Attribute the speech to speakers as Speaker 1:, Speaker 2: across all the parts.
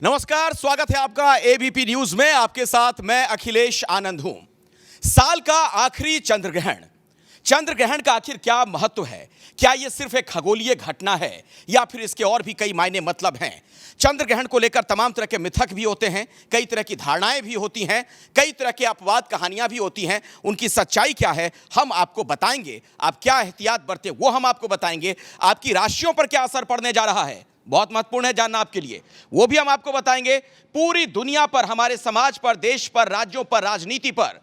Speaker 1: नमस्कार, स्वागत है आपका एबीपी न्यूज में। आपके साथ मैं अखिलेश आनंद हूं। साल का आखिरी चंद्र ग्रहण का आखिर क्या महत्व है? क्या यह सिर्फ एक खगोलीय घटना है या फिर इसके और भी कई मायने मतलब हैं? चंद्र ग्रहण को लेकर तमाम तरह के मिथक भी होते हैं, कई तरह की धारणाएं भी होती हैं, कई तरह के अपवाद कहानियां भी होती हैं। उनकी सच्चाई क्या है हम आपको बताएंगे। आप क्या एहतियात बरते वो हम आपको बताएंगे। आपकी राशियों पर क्या असर पड़ने जा रहा है, बहुत महत्वपूर्ण है जानना आपके लिए, वो भी हम आपको बताएंगे। पूरी दुनिया पर, हमारे समाज पर, देश पर, राज्यों पर, राजनीति पर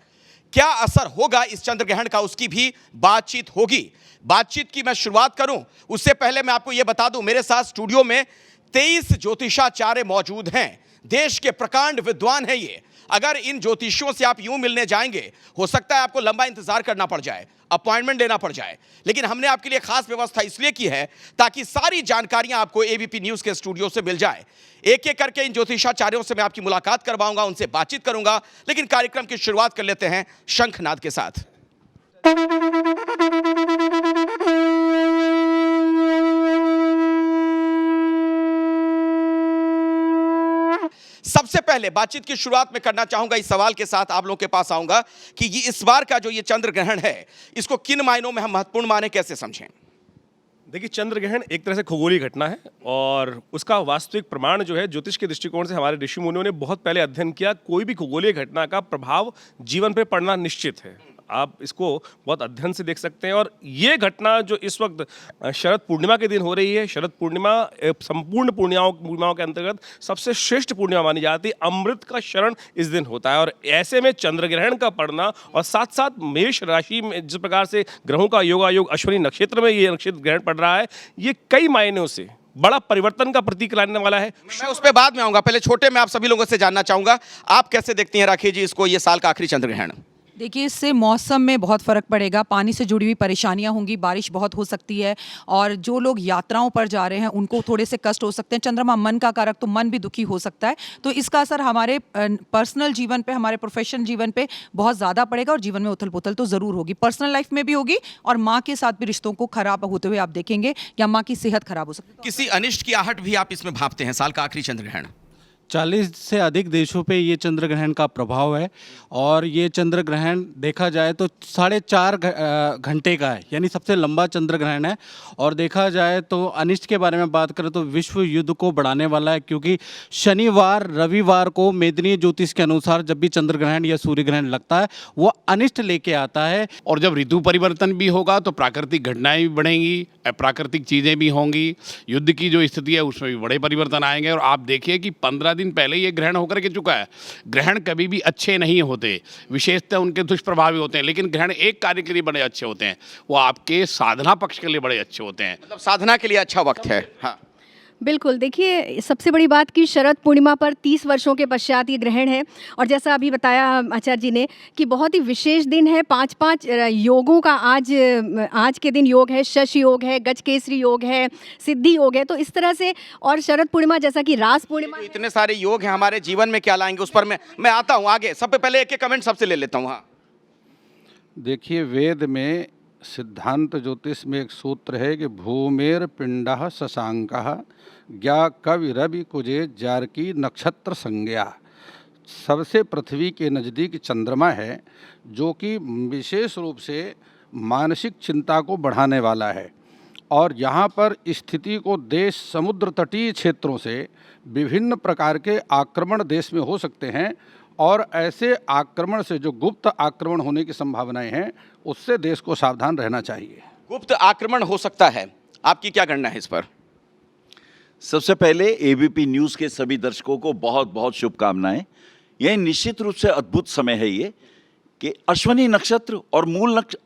Speaker 1: क्या असर होगा इस चंद्र ग्रहण का, उसकी भी बातचीत होगी। बातचीत की मैं शुरुआत करूं उससे पहले मैं आपको यह बता दूं, मेरे साथ स्टूडियो में 23 ज्योतिषाचार्य मौजूद हैं। देश के प्रकांड विद्वान हैं ये। अगर इन ज्योतिषियों से आप यूं मिलने जाएंगे, हो सकता है आपको लंबा इंतजार करना पड़ जाए, अपॉइंटमेंट लेना पड़ जाए, लेकिन हमने आपके लिए खास व्यवस्था इसलिए की है ताकि सारी जानकारियां आपको एबीपी न्यूज के स्टूडियो से मिल जाए। एक एक करके इन ज्योतिषाचार्यों से मैं आपकी मुलाकात करवाऊंगा, उनसे बातचीत करूंगा, लेकिन कार्यक्रम की शुरुआत कर लेते हैं शंखनाद के साथ। सबसे पहले बातचीत की शुरुआत में करना चाहूंगा इस सवाल के साथ, आप लोगों के पास आऊंगा कि ये इस बार का जो ये चंद्र ग्रहण है, इसको किन मायनों में हम महत्वपूर्ण माने, कैसे समझें?
Speaker 2: देखिए, चंद्र ग्रहण एक तरह से खगोलीय घटना है और उसका वास्तविक प्रमाण जो है ज्योतिष के दृष्टिकोण से हमारे ऋषि मुनियों ने बहुत पहले अध्ययन किया। कोई भी खगोलीय घटना का प्रभाव जीवन पे पड़ना निश्चित है। आप इसको बहुत अध्ययन से देख सकते हैं। और ये घटना जो इस वक्त शरद पूर्णिमा के दिन हो रही है, शरद पूर्णिमा संपूर्ण पूर्णिमाओं के अंतर्गत सबसे श्रेष्ठ पूर्णिमा मानी जाती है। अमृत का शरण इस दिन होता है और ऐसे में चंद्र ग्रहण का पड़ना और साथ साथ मेष राशि में जिस प्रकार से ग्रहों का योगायोग अश्विनी नक्षत्र में ये नक्षत्र ग्रहण पड़ रहा है, ये कई मायनों से बड़ा परिवर्तन का प्रतीक लाने वाला है।
Speaker 1: मैं उस पर बाद में आऊंगा, पहले छोटे में आप सभी लोगों से जानना चाहूंगा, आप कैसे देखती हैं राखी जी इसको, ये साल का आखिरी चंद्र ग्रहण?
Speaker 3: देखिए, इससे मौसम में बहुत फ़र्क पड़ेगा। पानी से जुड़ी हुई परेशानियां होंगी, बारिश बहुत हो सकती है और जो लोग यात्राओं पर जा रहे हैं उनको थोड़े से कष्ट हो सकते हैं। चंद्रमा मन का कारक, तो मन भी दुखी हो सकता है, तो इसका असर हमारे पर्सनल जीवन पे, हमारे प्रोफेशनल जीवन पे बहुत ज़्यादा पड़ेगा और जीवन में उथल पुथल तो ज़रूर होगी, पर्सनल लाइफ में भी होगी और माँ के साथ भी रिश्तों को खराब होते हुए आप देखेंगे या माँ की सेहत खराब हो सकती है।
Speaker 1: किसी अनिष्ट की आहट भी आप इसमें भांपते हैं? साल का आखिरी चंद्र ग्रहण
Speaker 4: 40 से अधिक देशों पे ये चंद्र ग्रहण का प्रभाव है और ये चंद्र ग्रहण देखा जाए तो 4.5 घंटे का है, यानी सबसे लंबा चंद्र ग्रहण है। और देखा जाए तो अनिष्ट के बारे में बात करें तो विश्व युद्ध को बढ़ाने वाला है, क्योंकि शनिवार रविवार को मेदिनी ज्योतिष के अनुसार जब भी चंद्र ग्रहण या सूर्य ग्रहण लगता है वो अनिष्ट लेके आता है।
Speaker 5: और जब ऋतु परिवर्तन भी होगा तो प्राकृतिक घटनाएं भी बढ़ेंगी, अप्राकृतिक चीज़ें भी होंगी, युद्ध की जो स्थिति है उसमें भी बड़े परिवर्तन आएंगे। और आप देखिए कि 15 दिन पहले ये ग्रहण होकर के चुका है। ग्रहण कभी भी अच्छे नहीं होते, विशेषतः उनके दुष्प्रभावी होते हैं, लेकिन ग्रहण एक कार्य के लिए बड़े अच्छे होते हैं, वो आपके साधना पक्ष के लिए बड़े अच्छे होते हैं।
Speaker 1: मतलब साधना के लिए अच्छा वक्त है। हाँ
Speaker 6: बिल्कुल। देखिए, सबसे बड़ी बात कि शरद पूर्णिमा पर 30 वर्षों के पश्चात ये ग्रहण है और जैसा अभी बताया आचार्य जी ने कि बहुत ही विशेष दिन है। 5 योगों का आज के दिन योग है। शश योग है, गजकेसरी योग है, सिद्धि योग है। तो इस तरह से, और शरद पूर्णिमा जैसा कि रास पूर्णिमा,
Speaker 1: तो इतने सारे योग हैं, हमारे जीवन में क्या लाएंगे उस पर मैं आता हूँ आगे। सबसे पहले एक एक कमेंट सबसे ले लेता हूँ। हाँ
Speaker 4: देखिए, वेद में सिद्धांत ज्योतिष में एक सूत्र है कि भूमेर पिंडः शशांकः ज्ञा कवि रवि कुजे जारकी नक्षत्र संज्ञा। सबसे पृथ्वी के नज़दीक चंद्रमा है जो कि विशेष रूप से मानसिक चिंता को बढ़ाने वाला है और यहाँ पर स्थिति को देश समुद्र तटीय क्षेत्रों से विभिन्न प्रकार के आक्रमण देश में हो सकते हैं और ऐसे आक्रमण से जो गुप्त आक्रमण होने की संभावनाएं हैं उससे देश को सावधान रहना चाहिए।
Speaker 1: गुप्त आक्रमण हो सकता है, आपकी क्या गणना है इस पर?
Speaker 7: सबसे पहले एबीपी न्यूज़ के सभी दर्शकों को बहुत बहुत शुभकामनाएं। यह निश्चित रूप से अद्भुत समय है ये कि अश्विनी नक्षत्र और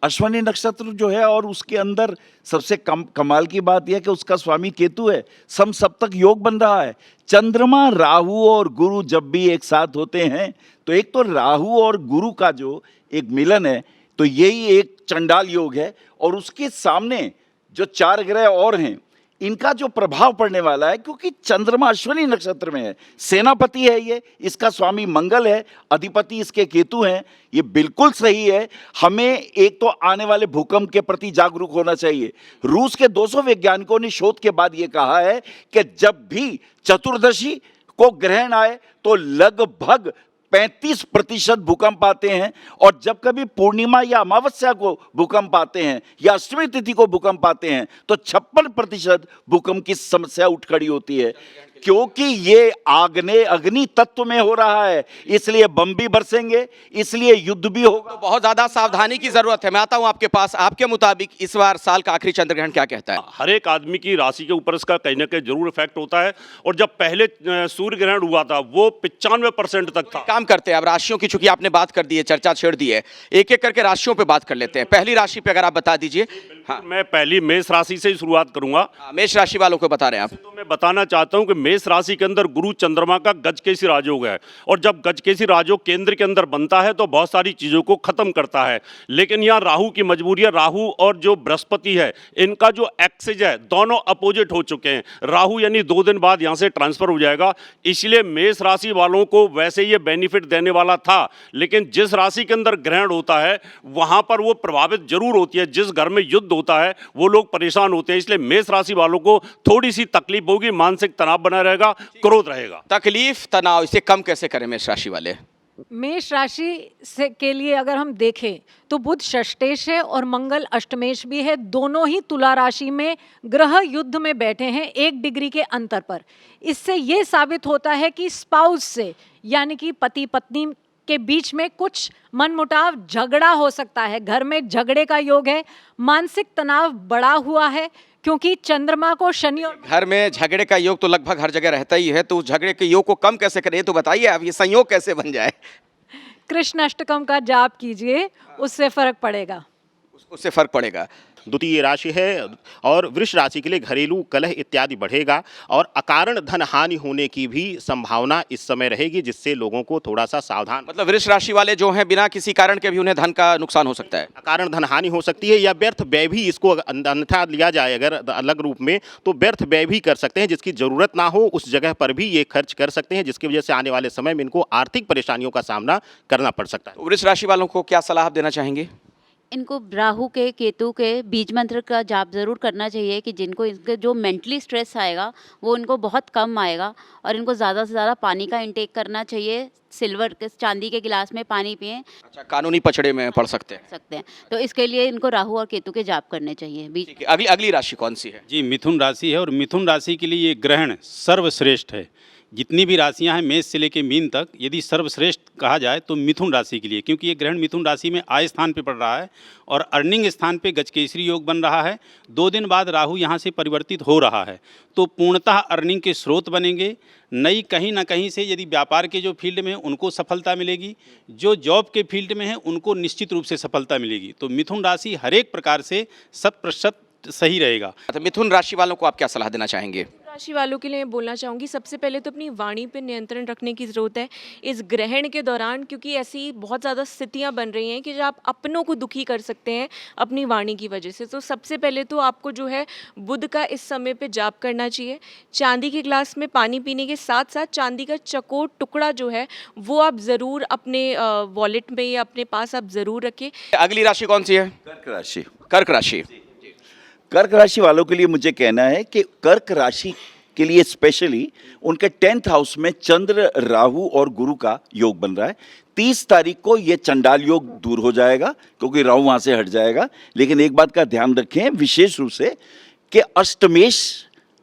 Speaker 7: अश्विनी नक्षत्र जो है और उसके अंदर सबसे कमाल की बात यह कि उसका स्वामी केतु है। सप्तक योग बन रहा है। चंद्रमा, राहु और गुरु जब भी एक साथ होते हैं तो एक तो राहु और गुरु का जो एक मिलन है तो यही एक चंडाल योग है। और उसके सामने जो 4 ग्रह और हैं इनका जो प्रभाव पड़ने वाला है, क्योंकि चंद्रमा अश्विनी नक्षत्र में है, सेनापति है ये, इसका स्वामी मंगल है, अधिपति इसके केतु हैं। ये बिल्कुल सही है। हमें एक तो आने वाले भूकंप के प्रति जागरूक होना चाहिए। रूस के 200 वैज्ञानिकों ने शोध के बाद ये कहा है कि जब भी चतुर्दशी को ग्रहण आए तो लगभग 35% भूकंप आते हैं, और जब कभी पूर्णिमा या अमावस्या को भूकंप आते हैं या अष्टमी तिथि को भूकंप आते हैं तो 56% भूकंप की समस्या उठ खड़ी होती है, क्योंकि ये अग्नि तत्व में हो रहा है, इसलिए बम भी बरसेंगे, इसलिए युद्ध भी होगा।
Speaker 1: तो बहुत ज्यादा सावधानी की जरूरत है। मैं आता हूं आपके पास, आपके मुताबिक इस बार साल का आखिरी चंद्रग्रहण क्या कहता है?
Speaker 8: हर एक आदमी की राशि के ऊपर इसका कहीं ना कहीं जरूर इफेक्ट होता है। और जब पहले सूर्य ग्रहण हुआ था वो 95% तक था।
Speaker 1: काम करते हैं अब राशियों की, चूंकि आपने बात कर दी है, चर्चा छेड़ दी है, एक एक करके राशियों पे बात कर लेते हैं। पहली राशि पे अगर आप बता दीजिए। हाँ,
Speaker 8: मैं पहली मेष राशि से ही शुरुआत करूंगा।
Speaker 1: मेष राशि वालों को बता रहे हैं आप।
Speaker 8: तो मैं बताना चाहता हूं कि मेष राशि के अंदर गुरु चंद्रमा का गजकेसरी राजयोग है, और जब गजकेसरी राजयोग केंद्र के अंदर बनता है तो बहुत सारी चीजों को खत्म करता है। लेकिन यहाँ राहु की मजबूरी है, राहु और जो बृहस्पति है इनका जो एक्सेज है दोनों अपोजिट हो चुके हैं। राहु यानी 2 दिन बाद यहाँ से ट्रांसफर हो जाएगा, इसलिए मेष राशि वालों को वैसे ये बेनिफिट देने वाला था, लेकिन जिस राशि के अंदर ग्रहण होता है वहां पर वो प्रभावित जरूर होती है। जिस घर में युद्ध होता है वो लोग परेशान होते हैं, इसलिए मेष राशि वालों को थोड़ी सी तकलीफ होगी, मानसिक तनाव बना रहेगा, क्रोध रहेगा।
Speaker 1: तकलीफ तनाव इसे कम कैसे करें मेष राशि वाले?
Speaker 9: मेष राशि से के लिए अगर हम देखें तो बुध षष्टेश है और मंगल अष्टमेश भी है। दोनों ही तुला राशि में ग्रह युद्ध में बैठे हैं 1 डिग्री के अंतर पर। इससे ये साबित होता है कि स्पाउस से यानी कि पति पत्नी के बीच में कुछ मनमुटाव झगड़ा हो सकता है। घर में झगड़े का योग है, मानसिक तनाव बढ़ा हुआ है, क्योंकि चंद्रमा को शनि और
Speaker 1: घर में झगड़े का योग तो लगभग हर जगह रहता ही है, तो उस झगड़े के योग को कम कैसे करें ये तो बताइए। अब ये संयोग कैसे बन जाए?
Speaker 9: कृष्ण अष्टकम का जाप कीजिए, उससे फर्क पड़ेगा।
Speaker 1: उससे फर्क पड़ेगा।
Speaker 10: द्वितीय राशि है और वृष राशि के लिए घरेलू कलह इत्यादि बढ़ेगा और अकारण धन हानि होने की भी संभावना इस समय रहेगी, जिससे लोगों को थोड़ा सा सावधान।
Speaker 1: मतलब वृष राशि वाले जो हैं बिना किसी कारण के भी उन्हें धन का नुकसान हो सकता है,
Speaker 10: अकारण धन हानि हो सकती है, या व्यर्थ व्यय भी, इसको अन्यथा लिया जाए अगर अलग रूप में तो व्यर्थ व्यय भी कर सकते हैं। जिसकी जरूरत ना हो उस जगह पर भी ये खर्च कर सकते हैं, जिसकी वजह से आने वाले समय में इनको आर्थिक परेशानियों का सामना करना पड़ सकता है।
Speaker 1: वृष राशि वालों को क्या सलाह देना चाहेंगे?
Speaker 11: इनको राहु के केतु के बीज मंत्र का जाप ज़रूर करना चाहिए कि जिनको इनके जो मेंटली स्ट्रेस आएगा वो इनको बहुत कम आएगा, और इनको ज़्यादा से ज़्यादा पानी का इंटेक करना चाहिए। सिल्वर के चांदी के गिलास में पानी पिएं।
Speaker 1: अच्छा, कानूनी पचड़े में पड़ सकते हैं।
Speaker 11: तो इसके लिए इनको राहु और केतु के जाप करने चाहिए।
Speaker 1: ठीक है, अगली राशि कौन सी है?
Speaker 12: जी, मिथुन राशि है, और मिथुन राशि के लिए ये ग्रहण सर्वश्रेष्ठ है। जितनी भी राशियां हैं मेष से लेकर मीन तक, यदि सर्वश्रेष्ठ कहा जाए तो मिथुन राशि के लिए, क्योंकि ये ग्रहण मिथुन राशि में आय स्थान पे पड़ रहा है और अर्निंग स्थान पे गजकेसरी योग बन रहा है। 2 दिन बाद राहु यहाँ से परिवर्तित हो रहा है, तो पूर्णतः अर्निंग के स्रोत बनेंगे। नई कहीं ना कहीं से यदि व्यापार के जो फील्ड में है उनको सफलता मिलेगी, जो जॉब के फील्ड में है उनको निश्चित रूप से सफलता मिलेगी। तो मिथुन राशि हर एक प्रकार से 100% सही रहेगा।
Speaker 1: तो मिथुन राशि वालों को आप क्या सलाह देना चाहेंगे?
Speaker 13: राशि वालों के लिए बोलना चाहूँगी, सबसे पहले तो अपनी वाणी पर नियंत्रण रखने की ज़रूरत है इस ग्रहण के दौरान, क्योंकि ऐसी बहुत ज़्यादा स्थितियाँ बन रही हैं कि जो आप अपनों को दुखी कर सकते हैं अपनी वाणी की वजह से। तो सबसे पहले तो आपको जो है बुध का इस समय पे जाप करना चाहिए। चांदी के गिलास में पानी पीने के साथ साथ चांदी का चकोर टुकड़ा जो है वो आप ज़रूर अपने वॉलेट में या अपने पास आप ज़रूर रखें।
Speaker 1: अगली राशि कौन सी है?
Speaker 7: कर्क राशि।
Speaker 1: कर्क राशि।
Speaker 7: कर्क राशि वालों के लिए मुझे कहना है कि कर्क राशि के लिए स्पेशली उनके 10th हाउस में चंद्र, राहु और गुरु का योग बन रहा है। 30 तारीख को ये चंडाल योग दूर हो जाएगा क्योंकि राहु वहाँ से हट जाएगा। लेकिन एक बात का ध्यान रखें विशेष रूप से कि अष्टमेश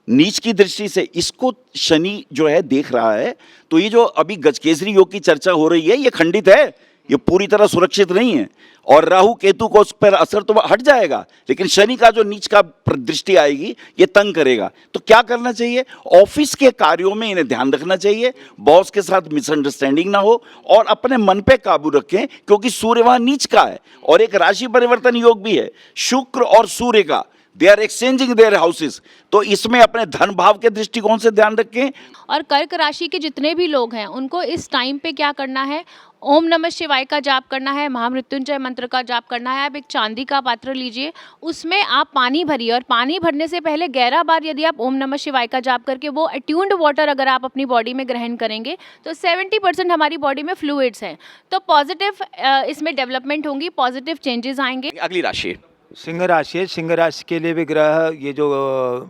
Speaker 7: नीच की दृष्टि से इसको शनि जो है देख रहा है, तो ये जो अभी गजकेसरी योग की चर्चा हो रही है ये खंडित है, ये पूरी तरह सुरक्षित नहीं है। और राहु केतु को उस पर असर तो हट जाएगा, लेकिन शनि का जो नीच का दृष्टि आएगी ये तंग करेगा। तो क्या करना चाहिए? ऑफिस के कार्यों में इन्हें ध्यान रखना चाहिए, बॉस के साथ मिसअंडरस्टैंडिंग ना हो और अपने मन पे काबू रखें, क्योंकि सूर्य वहां नीच का है और एक राशि परिवर्तन योग भी है शुक्र और सूर्य का। They are exchanging their houses, तो इसमें अपने धन भाव के दृष्टिकोण से ध्यान रखें।
Speaker 14: और कर्क राशि के जितने भी लोग हैं उनको इस टाइम पे क्या करना है? ओम नमः शिवाय का जाप करना है, महामृत्युंजय मंत्र का जाप करना है। आप एक चांदी का पात्र लीजिए, उसमें आप पानी भरिए और पानी भरने से पहले 11 बार यदि आप ओम नमः शिवाय का जाप करके वो अट्यून्ड वाटर अगर आप अपनी बॉडी में ग्रहण करेंगे तो 70% हमारी बॉडी में फ्लूइड्स हैं, तो पॉजिटिव इसमें डेवलपमेंट होंगी, पॉजिटिव चेंजेस आएंगे।
Speaker 1: अगली राशि
Speaker 15: सिंह राशि है। सिंह राशि के लिए भी ग्रह ये जो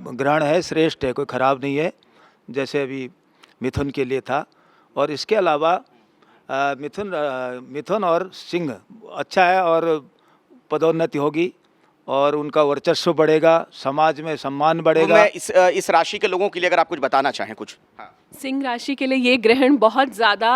Speaker 15: ग्रहण है श्रेष्ठ है, कोई खराब नहीं है। जैसे अभी मिथुन के लिए था। और इसके अलावा मिथुन और सिंह अच्छा है, और पदोन्नति होगी और उनका वर्चस्व बढ़ेगा, समाज में सम्मान बढ़ेगा।
Speaker 1: मैं इस राशि के लोगों के लिए अगर आप कुछ बताना चाहें कुछ। हाँ।
Speaker 13: सिंह राशि के लिए ये ग्रहण बहुत ज़्यादा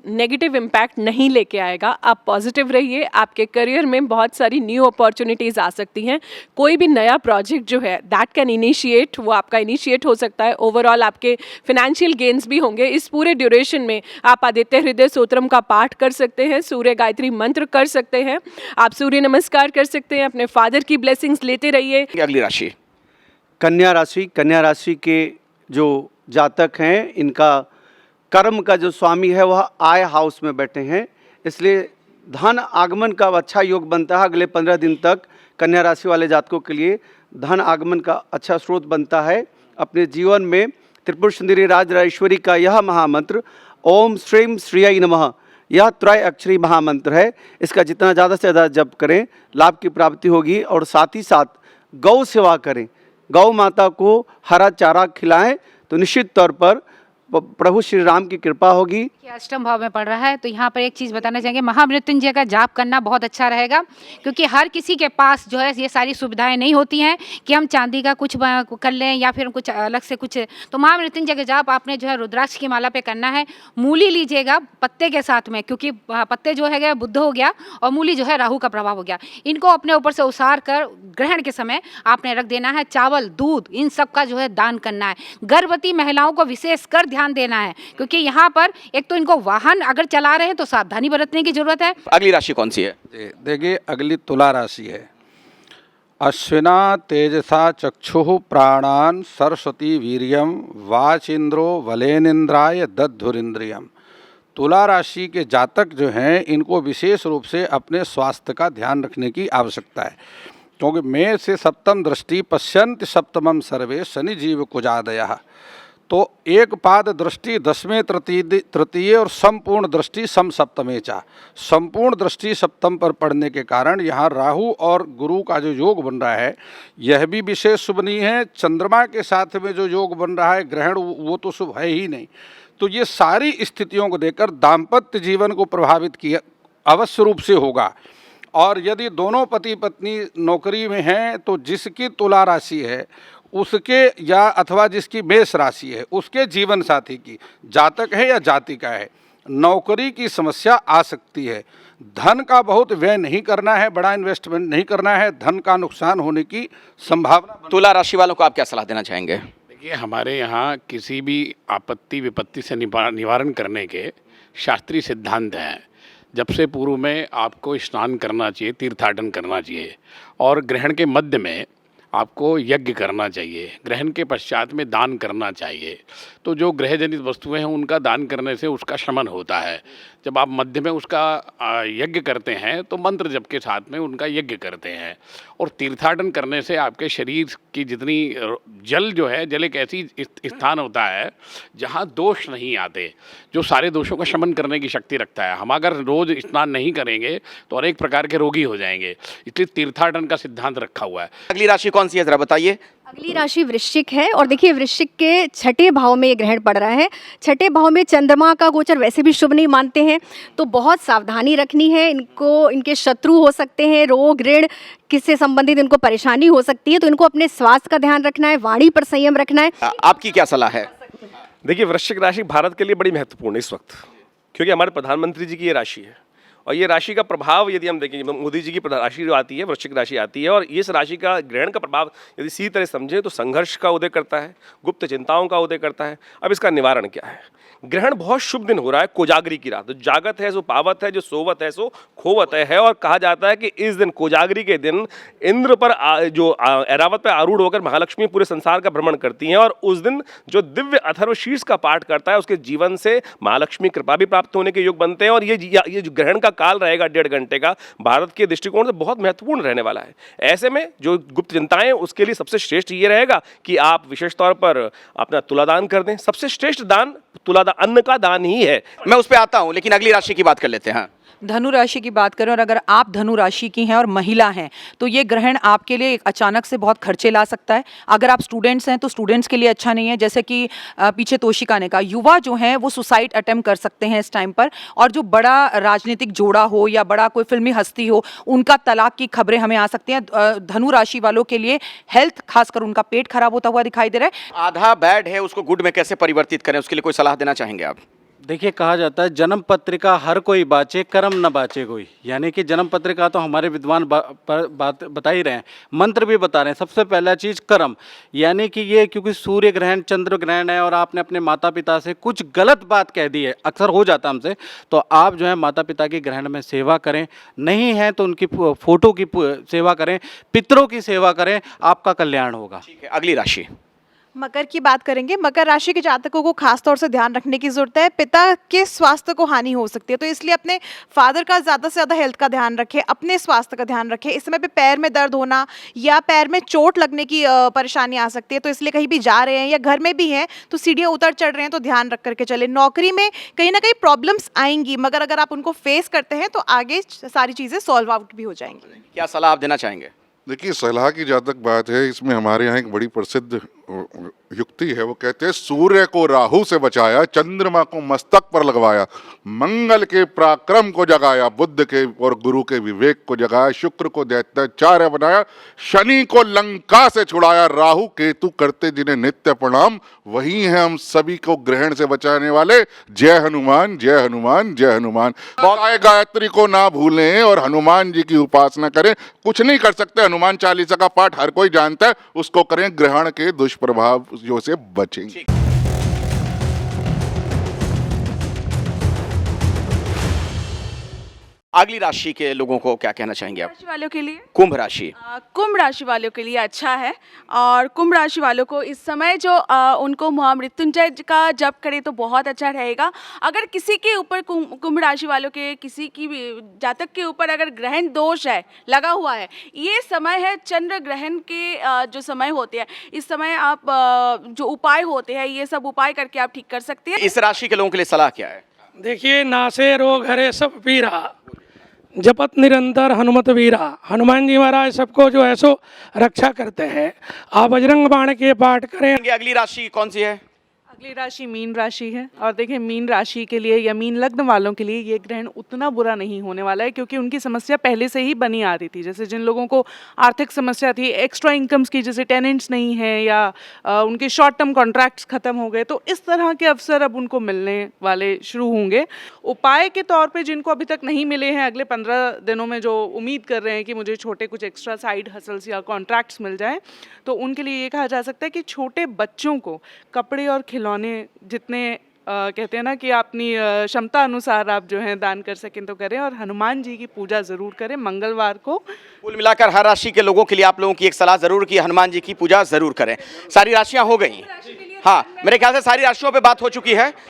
Speaker 13: नेगेटिव इम्पैक्ट नहीं लेके आएगा। आप पॉजिटिव रहिए, आपके करियर में बहुत सारी न्यू अपॉर्चुनिटीज़ आ सकती हैं। कोई भी नया प्रोजेक्ट जो है दैट कैन इनिशिएट, वो आपका इनिशिएट हो सकता है। ओवरऑल आपके फिनेंशियल गेन्स भी होंगे। इस पूरे ड्यूरेशन में आप आदित्य हृदय स्तोत्रम का पाठ कर सकते हैं, सूर्य गायत्री मंत्र कर सकते हैं, आप सूर्य नमस्कार कर सकते हैं, अपने फादर की ब्लेसिंग्स लेते रहिए।
Speaker 1: अगली राशि
Speaker 16: कन्या राशि। कन्या राशि के जो जातक हैं, इनका कर्म का जो स्वामी है वह आय हाउस में बैठे हैं, इसलिए धन आगमन का अच्छा योग बनता है। अगले 15 दिन तक कन्या राशि वाले जातकों के लिए धन आगमन का अच्छा स्रोत बनता है। अपने जीवन में त्रिपुर सुंदरी राजराजेश्वरी का यह महामंत्र ओम श्रीम श्रीय नमः, यह त्रय अक्षरी महामंत्र है। इसका जितना ज़्यादा से ज़्यादा जप करें लाभ की प्राप्ति होगी। और साथ ही साथ गौ सेवा करें, गौ माता को हरा चारा खिलाएं तो निश्चित तौर पर प्रभु श्री राम की कृपा होगी।
Speaker 17: अष्टम भाव में पड़ रहा है, तो यहाँ पर एक चीज़ बताना चाहेंगे, महामृत्युंजय का जाप करना बहुत अच्छा रहेगा, क्योंकि हर किसी के पास जो है ये सारी सुविधाएं नहीं होती हैं कि हम चांदी का कुछ कर लें या फिर कुछ अलग से कुछ। तो महामृत्युंजय का जाप आपने जो है रुद्राक्ष की माला पे करना है। मूली लीजिएगा पत्ते के साथ में, क्योंकि पत्ते जो है बुध हो गया और मूली जो है राहु का प्रभाव हो गया। इनको अपने ऊपर से उसार कर ग्रहण के समय आपने रख देना है। चावल, दूध, इन सब का जो है दान करना है। गर्भवती महिलाओं को विशेष कर ध्यान देना है, क्योंकि यहाँ पर एक तो इनको वाहन अगर चला रहे हैं तो सावधानी बरतने की जरूरत है।
Speaker 1: अगली राशि कौन सी है?
Speaker 4: देखिए, अगली तुला राशि है। अश्विना तेजसा चक्षुः प्राणान सरस्वती वीर्यम वाचिंद्रो वलेनिंद्राय दद्धुरिंद्रियम। तुला राशि के जातक जो हैं, इनको विशेष रूप से अपने स्वास्थ्य का ध्यान रखने की आवश्यकता है, क्योंकि मेष से सप्तम दृष्टि पश्यन्ति सप्तमम सर्वे शनि जीव कुजादयः। तो एक पाद दृष्टि दसवें तृतीय और संपूर्ण दृष्टि सम सप्तमे चा। संपूर्ण दृष्टि सप्तम पर पड़ने के कारण यहाँ राहु और गुरु का जो योग बन रहा है यह भी विशेष शुभ नहीं है। चंद्रमा के साथ में जो योग बन रहा है ग्रहण, वो तो शुभ है ही नहीं। तो ये सारी स्थितियों को देखकर दाम्पत्य जीवन को प्रभावित किया अवश्य रूप से होगा। और यदि दोनों पति पत्नी नौकरी में हैं तो जिसकी तुला राशि है उसके, या अथवा जिसकी मेष राशि है उसके जीवन साथी की, जातक है या जातिका है, नौकरी की समस्या आ सकती है। धन का बहुत व्यय नहीं करना है, बड़ा इन्वेस्टमेंट नहीं करना है, धन का नुकसान होने की संभावना।
Speaker 1: तुला राशि वालों को आप क्या सलाह देना चाहेंगे?
Speaker 5: देखिए, हमारे यहाँ किसी भी आपत्ति विपत्ति से निवारण करने के शास्त्रीय सिद्धांत हैं। जब से पूर्व में आपको स्नान करना चाहिए, तीर्थाटन करना चाहिए, और ग्रहण के मध्य में आपको यज्ञ करना चाहिए, ग्रहण के पश्चात में दान करना चाहिए। तो जो ग्रह जनित वस्तुएं हैं उनका दान करने से उसका शमन होता है। जब आप मध्य में उसका यज्ञ करते हैं तो मंत्र जप के साथ में उनका यज्ञ करते हैं। और तीर्थाटन करने से आपके शरीर की जितनी जल जो है, जल एक ऐसी स्थान होता है जहाँ दोष नहीं आते, जो सारे दोषों का शमन करने की शक्ति रखता है। हम अगर रोज़ स्नान नहीं करेंगे तो अनेक प्रकार के रोगी हो जाएंगे, इसलिए तीर्थाटन का सिद्धांत रखा हुआ है।
Speaker 1: अगली राशि कौन सी है, जरा बताइए?
Speaker 6: अगली राशि वृश्चिक है। और देखिए, वृश्चिक के छठे भाव में ये ग्रहण पड़ रहा है। छठे भाव में चंद्रमा का गोचर वैसे भी शुभ नहीं मानते हैं, तो बहुत सावधानी रखनी है। इनको, इनके शत्रु हो सकते हैं, रोग ऋण किससे संबंधित इनको परेशानी हो सकती है, तो इनको अपने स्वास्थ्य का ध्यान रखना है, वाणी पर संयम रखना है।
Speaker 1: आपकी क्या सलाह है?
Speaker 2: देखिए, वृश्चिक राशि भारत के लिए बड़ी महत्वपूर्ण है इस वक्त, क्योंकि हमारे प्रधानमंत्री जी की ये राशि है। और ये राशि का प्रभाव यदि हम देखें, मोदी जी की राशि जो आती है वृश्चिक राशि आती है, और इस राशि का ग्रहण का प्रभाव यदि सीधी तरह समझें तो संघर्ष का उदय करता है, गुप्त चिंताओं का उदय करता है। अब इसका निवारण क्या है? ग्रहण बहुत शुभ दिन हो रहा है, कोजागरी की रात। जो जागत है सो पावत है, जो सोवत है सो खोवत है। और कहा जाता है कि इस दिन, कोजागरी के दिन, इंद्र पर जो ऐरावत पर आरूढ़ होकर महालक्ष्मी पूरे संसार का भ्रमण करती हैं। और उस दिन जो दिव्य अथर्व शीर्ष का पाठ करता है उसके जीवन से महालक्ष्मी कृपा भी प्राप्त होने के योग बनते हैं। और ये जो ग्रहण का काल रहेगा 1.5 घंटे का, भारत के दृष्टिकोण से बहुत महत्वपूर्ण रहने वाला है। ऐसे में जो गुप्त चिंताएं, उसके लिए सबसे श्रेष्ठ ये रहेगा कि आप विशेष तौर पर अपना तुलादान कर दें। सबसे श्रेष्ठ दान तुलादान, अन्न का दान ही है।
Speaker 1: मैं उस पर आता हूं, लेकिन अगली राशि की बात कर लेते हैं।
Speaker 3: धनु राशि की बात करें और अगर आप धनु राशि की हैं और महिला हैं तो ये ग्रहण आपके लिए एक अचानक से बहुत खर्चे ला सकता है। अगर आप स्टूडेंट्स हैं तो स्टूडेंट्स के लिए अच्छा नहीं है, जैसे कि पीछे तोशिका ने कहा, युवा जो हैं वो सुसाइड अटेम्प्ट कर सकते हैं इस टाइम पर। और जो बड़ा राजनीतिक जोड़ा हो या बड़ा कोई फिल्मी हस्ती हो, उनका तलाक की खबरें हमें आ सकती हैं। धनु राशि वालों के लिए हेल्थ, खासकर उनका पेट खराब होता हुआ दिखाई दे रहा है।
Speaker 1: आधा बैड है उसको गुड में कैसे परिवर्तित करें, उसके लिए कोई सलाह देना चाहेंगे आप?
Speaker 16: देखिए, कहा जाता है जन्म पत्रिका हर कोई बाँचे, कर्म न बाँचे कोई। यानी कि जन्म पत्रिका तो हमारे विद्वान बात बता ही रहे हैं, मंत्र भी बता रहे हैं। सबसे पहला चीज़ कर्म, यानी कि ये क्योंकि सूर्य ग्रहण, चंद्र ग्रहण है और आपने अपने माता पिता से कुछ गलत बात कह दी है, अक्सर हो जाता है हमसे, तो आप जो है माता पिता की ग्रहण में सेवा करें, नहीं है तो उनकी फोटो की सेवा करें, पितरों की सेवा करें, आपका कल्याण होगा।
Speaker 1: ठीक है, अगली राशि
Speaker 18: मकर की बात करेंगे। मकर राशि के जातकों को खास तौर से ध्यान रखने की जरूरत है। पिता के स्वास्थ्य को हानि हो सकती है, तो इसलिए अपने फादर का ज़्यादा से ज़्यादा हेल्थ का ध्यान रखें, अपने स्वास्थ्य का ध्यान रखें। इस समय पे पैर में दर्द होना या पैर में चोट लगने की परेशानी आ सकती है, तो इसलिए कहीं भी जा रहे हैं या घर में भी हैं तो सीढ़ियाँ उतर चढ़ रहे हैं तो ध्यान रख करके चले। नौकरी में कहीं ना कहीं प्रॉब्लम्स आएंगी, मगर अगर आप उनको फेस करते हैं तो आगे सारी चीज़ें सॉल्व आउट भी हो जाएंगी।
Speaker 1: क्या सलाह आप देना चाहेंगे?
Speaker 19: देखिए, सलाह की जहाँ तक बात है, इसमें हमारे यहाँ एक बड़ी प्रसिद्ध युक्ति है। वो कहते हैं सूर्य को राहु से बचाया, चंद्रमा को मस्तक पर लगवाया, मंगल के पराक्रम को जगाया, बुद्ध के और गुरु के विवेक को जगाया, शुक्र को दैत्याचार्य बनाया, शनि को लंका से छुड़ाया, राहु केतु करते जिन्हें नित्य प्रणाम, वही हैं हम सभी को ग्रहण से बचाने वाले। जय हनुमान, जय हनुमान, जय हनुमान। गायत्री को ना भूलें और हनुमान जी की उपासना करें। कुछ नहीं कर सकते, हनुमान चालीसा का पाठ हर कोई जानता है, उसको करें, ग्रहण के दुष्प्रभाव जो से बचेंगे।
Speaker 1: अगली राशि के लोगों को क्या कहना चाहेंगे आप?
Speaker 18: राशि वालों के लिए
Speaker 1: कुंभ राशि।
Speaker 18: कुंभ राशि वालों के लिए अच्छा है, और कुंभ राशि वालों को इस समय जो उनको महामृत्युंजय का जप करे तो बहुत अच्छा रहेगा। अगर किसी के ऊपर कुंभ राशि वालों के किसी की भी जातक के ऊपर अगर ग्रहण दोष है लगा हुआ है, ये समय है चंद्र ग्रहण के जो समय होते हैं, इस समय आप जो उपाय होते हैं ये सब उपाय करके आप ठीक कर सकते हैं।
Speaker 1: इस राशि के लोगों के लिए सलाह क्या है?
Speaker 20: देखिए, नासे रोग हरे सब पीरा, जपत निरंतर हनुमत वीरा। हनुमान जी महाराज सबको जो है सो रक्षा करते हैं। आप बजरंग बाण के पाठ करें।
Speaker 1: अगली राशि कौन सी है?
Speaker 21: अगली राशि मीन राशि है, और देखिए मीन राशि के लिए या मीन लग्न वालों के लिए ये ग्रहण उतना बुरा नहीं होने वाला है, क्योंकि उनकी समस्या पहले से ही बनी आ रही थी। जैसे जिन लोगों को आर्थिक समस्या थी, एक्स्ट्रा इनकम्स की, जैसे टेनेंट्स नहीं है या उनके शॉर्ट टर्म कॉन्ट्रैक्ट्स खत्म हो गए, तो इस तरह के अवसर अब उनको मिलने वाले शुरू होंगे। उपाय के तौर पे जिनको अभी तक नहीं मिले हैं, अगले 15 दिनों में जो उम्मीद कर रहे हैं कि मुझे छोटे कुछ एक्स्ट्रा साइड हसल्स या कॉन्ट्रैक्ट्स मिल जाएं, तो उनके लिए ये कहा जा सकता है कि छोटे बच्चों को कपड़े और खिलौने जितने कहते हैं ना कि अपनी क्षमता अनुसार आप जो है दान कर सकें तो करें, और हनुमान जी की पूजा ज़रूर करें मंगलवार को।
Speaker 1: कुल मिलाकर हर राशि के लोगों के लिए आप लोगों की एक सलाह जरूर की, हनुमान जी की पूजा जरूर करें। सारी राशियां हो गई। हाँ, मेरे ख्याल से सारी राशियों पे बात हो चुकी है।